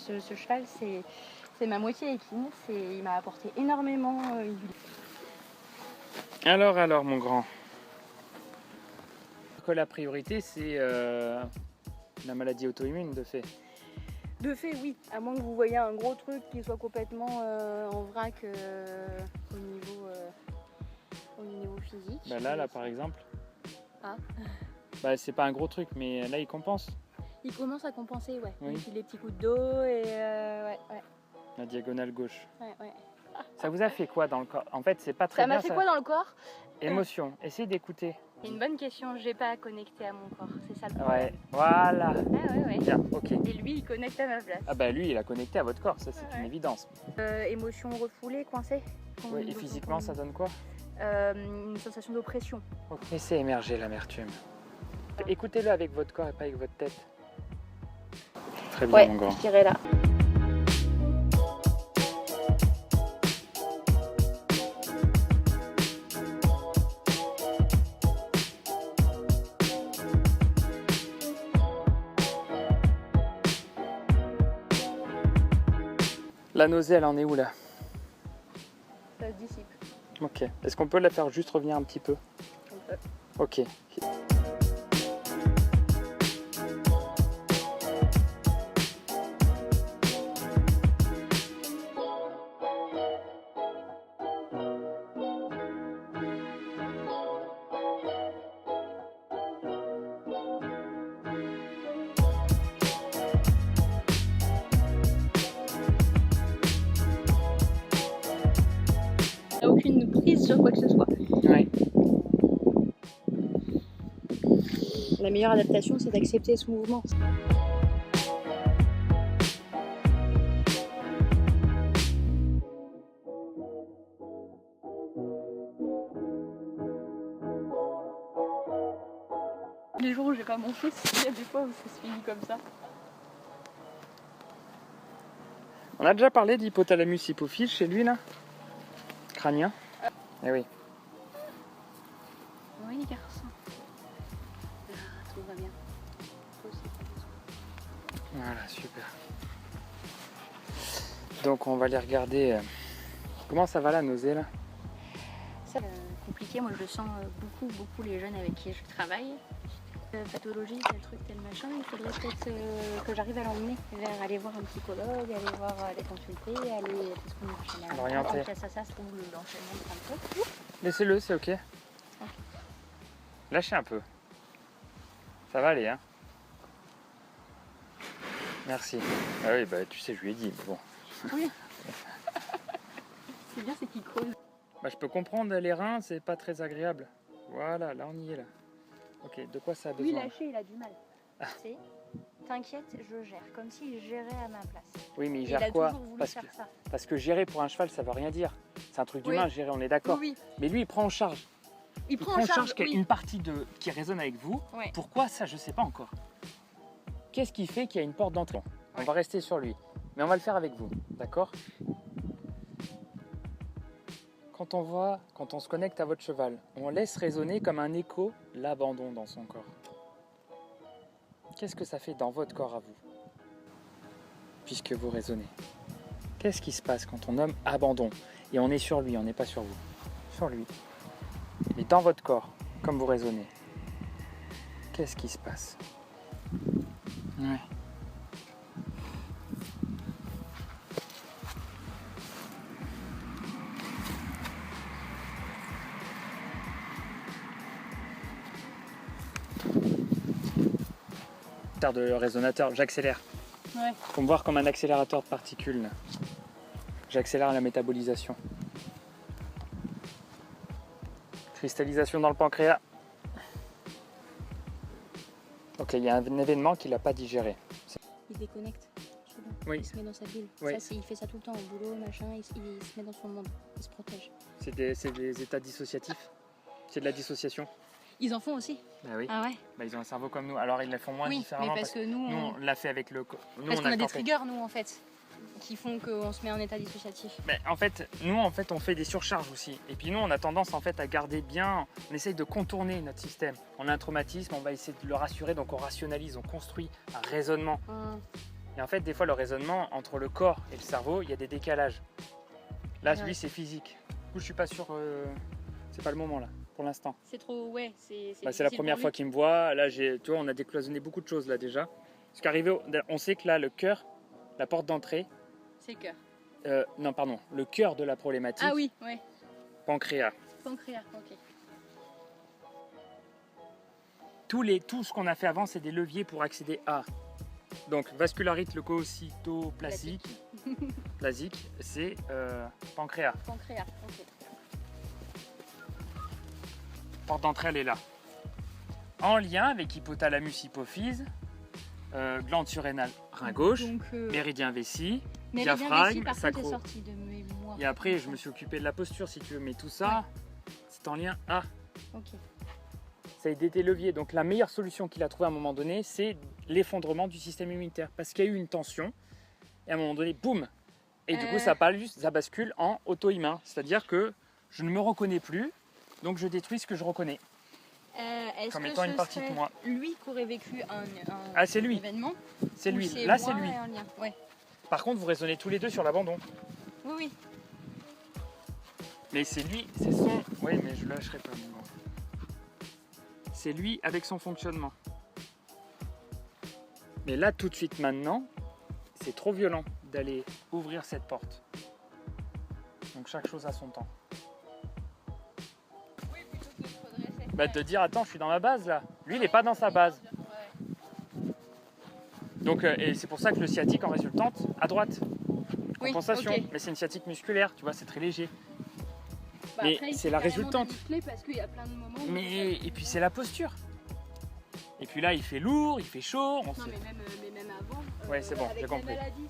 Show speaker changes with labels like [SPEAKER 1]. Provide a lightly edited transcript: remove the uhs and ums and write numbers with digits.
[SPEAKER 1] ce cheval, c'est ma moitié équine. Il m'a apporté énormément.
[SPEAKER 2] Alors, mon grand. Que la priorité, c'est la maladie auto-immune, de fait.
[SPEAKER 1] De fait, oui. À moins que vous voyez un gros truc qui soit complètement en vrac au niveau physique.
[SPEAKER 2] Bah là, par exemple.
[SPEAKER 1] Ah.
[SPEAKER 2] Bah, c'est pas un gros truc, mais là, il compense.
[SPEAKER 1] Il commence à compenser, ouais.
[SPEAKER 2] Oui.
[SPEAKER 1] Il file des petits coups de dos et ouais.
[SPEAKER 2] La diagonale gauche.
[SPEAKER 1] Ouais.
[SPEAKER 2] Ça vous a fait quoi dans le corps? En fait, c'est pas très bien.
[SPEAKER 1] Ça m'a fait quoi dans le corps?
[SPEAKER 2] Émotion. Essayez d'écouter.
[SPEAKER 1] C'est une bonne question. J'ai pas connecté à mon corps. C'est ça le problème.
[SPEAKER 2] Ouais, voilà.
[SPEAKER 1] Ouais.
[SPEAKER 2] Bien, ok.
[SPEAKER 1] Et lui, il connecte à ma place.
[SPEAKER 2] Ah bah lui, il a connecté à votre corps, ça c'est une évidence.
[SPEAKER 1] Émotion refoulée, coincée.
[SPEAKER 2] Oui, et physiquement, ça donne quoi?
[SPEAKER 1] Une sensation d'oppression.
[SPEAKER 2] Laissez émerger l'amertume. Écoutez-le avec votre corps et pas avec votre tête. Très bien, mon grand.
[SPEAKER 1] Je dirais là.
[SPEAKER 2] La nausée, elle en est où là?
[SPEAKER 1] Ça se dissipe.
[SPEAKER 2] Ok. Est-ce qu'on peut la faire juste revenir un petit peu?
[SPEAKER 1] On peut.
[SPEAKER 2] Ok.
[SPEAKER 1] Il n'y a aucune prise sur quoi que ce soit.
[SPEAKER 2] Ouais.
[SPEAKER 1] La meilleure adaptation, c'est d'accepter ce mouvement. Les jours où j'ai pas mon fils, il y a des fois où ça se finit comme ça.
[SPEAKER 2] On a déjà parlé d'hypothalamus hypophyse chez lui là? Crânien? Eh oui.
[SPEAKER 1] Oui, garçon. Tout va bien. Toi aussi.
[SPEAKER 2] Voilà, super. Donc on va les regarder. Comment ça va la nausée là?
[SPEAKER 1] C'est compliqué, moi je le sens beaucoup les jeunes avec qui je travaille. Pathologie, tel truc, tel machin, il faudrait peut-être que j'arrive à l'emmener vers aller voir un psychologue, aller consulter, aller... Parce qu'on est
[SPEAKER 2] L'orienter.
[SPEAKER 1] ça se trouve l'enchaînement de plein de trucs.
[SPEAKER 2] Laissez-le, c'est ok. Lâchez un peu. Ça va aller, hein? Merci. Ah oui, bah tu sais, je lui ai dit, mais bon.
[SPEAKER 1] Oui. C'est bien, c'est qu'il creuse.
[SPEAKER 2] Bah, je peux comprendre, les reins, c'est pas très agréable. Voilà, là on y est là. Ok, de quoi ça a besoin?
[SPEAKER 1] Lui, lâcher, il a du mal. C'est, t'inquiète, je gère, comme s'il gérait à ma place.
[SPEAKER 2] Oui, mais il
[SPEAKER 1] Et
[SPEAKER 2] gère
[SPEAKER 1] il a
[SPEAKER 2] quoi?
[SPEAKER 1] toujours voulu faire ça.
[SPEAKER 2] Parce que gérer pour un cheval, ça veut rien dire. C'est un truc d'humain, gérer, on est d'accord.
[SPEAKER 1] Oui.
[SPEAKER 2] Mais lui, il prend en charge.
[SPEAKER 1] Il prend en charge
[SPEAKER 2] une partie qui résonne avec vous.
[SPEAKER 1] Ouais.
[SPEAKER 2] Pourquoi ça, je sais pas encore. Qu'est-ce qui fait qu'il y a une porte d'entrée? On va rester sur lui, mais on va le faire avec vous, d'accord? Quand on se connecte à votre cheval, on laisse résonner comme un écho l'abandon dans son corps. Qu'est-ce que ça fait dans votre corps à vous, puisque vous résonnez? Qu'est-ce qui se passe quand on nomme abandon? Et on est sur lui, on n'est pas sur vous. Sur lui. Mais dans votre corps, comme vous résonnez, qu'est-ce qui se passe? Ouais. De résonateur, j'accélère.
[SPEAKER 1] Ouais.
[SPEAKER 2] Faut me voir comme un accélérateur de particules là. J'accélère la métabolisation. Cristallisation dans le pancréas. Ok, il y a un événement qu'il n'a pas digéré.
[SPEAKER 1] Il déconnecte souvent.
[SPEAKER 2] Oui.
[SPEAKER 1] Il se met dans sa bulle.
[SPEAKER 2] Oui.
[SPEAKER 1] Ça, il fait ça tout le temps au boulot, machin, il se met dans son monde, il se protège.
[SPEAKER 2] C'est des états dissociatifs. C'est de la dissociation.
[SPEAKER 1] Ils en font aussi?
[SPEAKER 2] Bah oui.
[SPEAKER 1] Ah ouais?
[SPEAKER 2] Bah, ils ont un cerveau comme nous. Alors ils la font moins
[SPEAKER 1] Oui,
[SPEAKER 2] différemment.
[SPEAKER 1] mais parce que nous
[SPEAKER 2] on l'a fait avec le.
[SPEAKER 1] Parce qu'on a des triggers, nous, en fait, qui font qu'on se met en état dissociatif.
[SPEAKER 2] Mais en fait, nous, on fait des surcharges aussi. Et puis nous, on a tendance en fait à garder bien. On essaye de contourner notre système. On a un traumatisme, on va essayer de le rassurer, donc on rationalise, on construit un raisonnement. Et en fait, des fois, le raisonnement entre le corps et le cerveau, il y a des décalages. Là,
[SPEAKER 1] Ouais.
[SPEAKER 2] lui, c'est physique. Du coup, je suis pas sûr. C'est pas le moment là, pour l'instant.
[SPEAKER 1] C'est trop, ouais, c'est
[SPEAKER 2] C'est la
[SPEAKER 1] difficile
[SPEAKER 2] première
[SPEAKER 1] pour
[SPEAKER 2] fois
[SPEAKER 1] lui.
[SPEAKER 2] qu'il me voit. Là, tu vois, on a décloisonné beaucoup de choses là déjà. Parce qu'arrivé, on sait que là, le cœur, la porte d'entrée,
[SPEAKER 1] C'est le cœur.
[SPEAKER 2] non, pardon, le cœur de la problématique,
[SPEAKER 1] Ah oui, ouais.
[SPEAKER 2] pancréas.
[SPEAKER 1] Pancréas, ok.
[SPEAKER 2] Tout ce qu'on a fait avant, c'est des leviers pour accéder à. Donc, vascularite leucocytoplasique, plasique, c'est pancréas.
[SPEAKER 1] Pancréas, ok.
[SPEAKER 2] Porte d'entrée, elle est là. En lien avec hypothalamus hypophyse, glande surrénale rein gauche,
[SPEAKER 1] Donc,
[SPEAKER 2] méridien vessie,
[SPEAKER 1] méridien
[SPEAKER 2] diaphragme,
[SPEAKER 1] vessie, par contre,
[SPEAKER 2] sacro.
[SPEAKER 1] est sorti de mémoire.
[SPEAKER 2] Et après, je me suis occupé de la posture si tu veux, mais tout ça, c'est en lien à.
[SPEAKER 1] Ok.
[SPEAKER 2] Ça a été des leviers. Donc la meilleure solution qu'il a trouvée à un moment donné, c'est l'effondrement du système immunitaire. Parce qu'il y a eu une tension, et à un moment donné, boum. Et du coup, ça bascule en auto-immun. C'est-à-dire que je ne me reconnais plus, donc je détruis ce que je reconnais.
[SPEAKER 1] Est-ce
[SPEAKER 2] Comme
[SPEAKER 1] que
[SPEAKER 2] étant
[SPEAKER 1] ce
[SPEAKER 2] une partie de
[SPEAKER 1] serait
[SPEAKER 2] moi.
[SPEAKER 1] lui qui aurait vécu un
[SPEAKER 2] Ah, c'est lui.
[SPEAKER 1] événement
[SPEAKER 2] C'est
[SPEAKER 1] ou
[SPEAKER 2] lui.
[SPEAKER 1] c'est
[SPEAKER 2] Là,
[SPEAKER 1] moi
[SPEAKER 2] c'est lui.
[SPEAKER 1] et un lien. Ouais.
[SPEAKER 2] Par contre, vous raisonnez tous les deux sur l'abandon.
[SPEAKER 1] Oui, oui.
[SPEAKER 2] Mais c'est lui, c'est son... Oui, mais je ne lâcherai pas. Bon. C'est lui avec son fonctionnement. Mais là, tout de suite, maintenant, c'est trop violent d'aller ouvrir cette porte. Donc chaque chose a son temps.
[SPEAKER 1] Oui, plutôt qu'il faudrait
[SPEAKER 2] Bah te dire, attends, je suis dans ma base là. Lui, il n'est pas dans sa base. Donc, et c'est pour ça que le sciatique en résultante, à droite.
[SPEAKER 1] Oui,
[SPEAKER 2] Compensation.
[SPEAKER 1] ok.
[SPEAKER 2] Mais c'est une sciatique musculaire, tu vois, c'est très léger.
[SPEAKER 1] Bah,
[SPEAKER 2] Mais
[SPEAKER 1] après, il
[SPEAKER 2] c'est
[SPEAKER 1] faut
[SPEAKER 2] la
[SPEAKER 1] carrément
[SPEAKER 2] résultante.
[SPEAKER 1] des musclés parce qu'il y a plein de moments où
[SPEAKER 2] Et puis c'est la posture. Et puis là, il fait lourd, il fait chaud.
[SPEAKER 1] Non, mais même avant.
[SPEAKER 2] Ouais, c'est bon,
[SPEAKER 1] avec
[SPEAKER 2] j'ai
[SPEAKER 1] la
[SPEAKER 2] compris.
[SPEAKER 1] maladie,